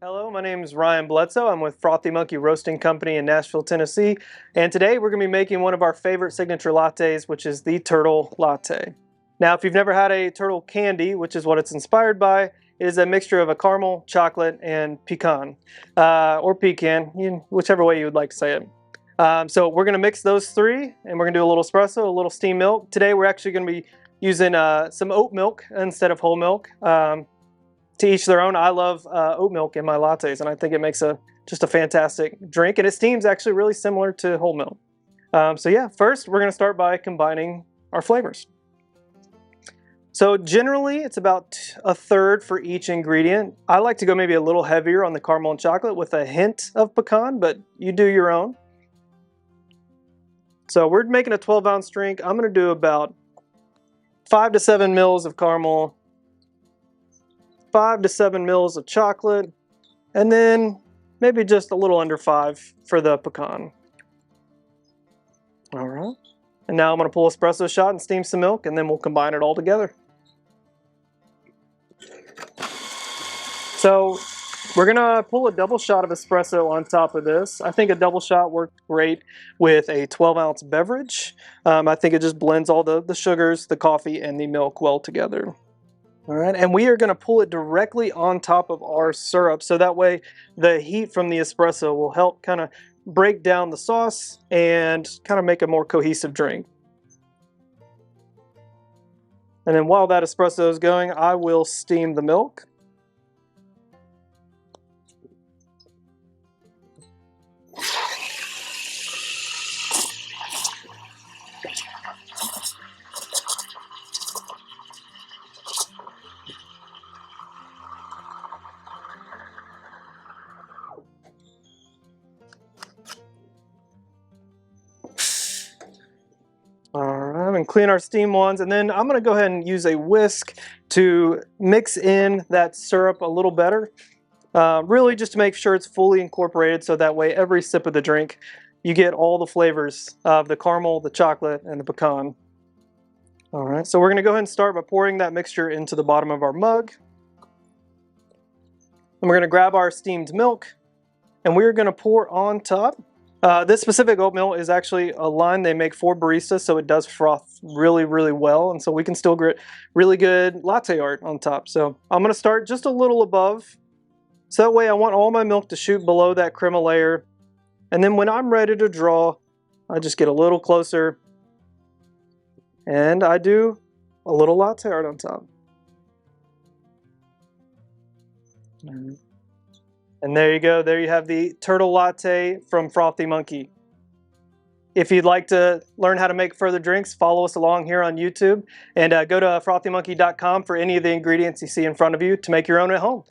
Hello, my name is Ryan Bledsoe. I'm with Frothy Monkey Roasting Company in Nashville, Tennessee. And today we're going to be making one of our favorite signature lattes, which is the Turtle Latte. Now, if you've never had a turtle candy, which is what it's inspired by, it is a mixture of a caramel, chocolate, and pecan, or pecan, whichever way you would like to say it. So we're going to mix those three, and we're going to do a little espresso, a little steamed milk. Today we're actually going to be using some oat milk instead of whole milk. To each their own. I love oat milk in my lattes, and I think it makes just a fantastic drink, and it steams actually really similar to whole milk. So yeah, first we're going to start by combining our flavors. So generally it's about a third for each ingredient. I like to go maybe a little heavier on the caramel and chocolate with a hint of pecan, but you do your own. So we're making a 12-ounce drink. I'm going to do about 5 to 7 mils of caramel, 5 to 7 mils of chocolate, and then maybe just a little under 5 for the pecan. All right. And now I'm going to pull an espresso shot and steam some milk, and then we'll combine it all together. So we're going to pull a double shot of espresso on top of this. I think a double shot works great with a 12-ounce beverage. I think it just blends all the sugars, the coffee, and the milk well together. All right, and we are going to pull it directly on top of our syrup, so that way the heat from the espresso will help kind of break down the sauce and kind of make a more cohesive drink. And then while that espresso is going, I will steam the milk. Alright, and clean our steam ones, and then I'm going to go ahead and use a whisk to mix in that syrup a little better. Really just to make sure it's fully incorporated, so that way every sip of the drink you get all the flavors of the caramel, the chocolate, and the pecan. Alright, so we're going to go ahead and start by pouring that mixture into the bottom of our mug. And we're going to grab our steamed milk, and we're going to pour on top. This specific oatmeal is actually a line they make for baristas, so it does froth really, really well, and so we can still get really good latte art on top. So I'm going to start just a little above, so that way I want all my milk to shoot below that crema layer, and then when I'm ready to draw, I just get a little closer, and I do a little latte art on top. And there you go. There you have the Turtle Latte from Frothy Monkey. If you'd like to learn how to make further drinks, follow us along here on YouTube, and go to frothymonkey.com for any of the ingredients you see in front of you to make your own at home.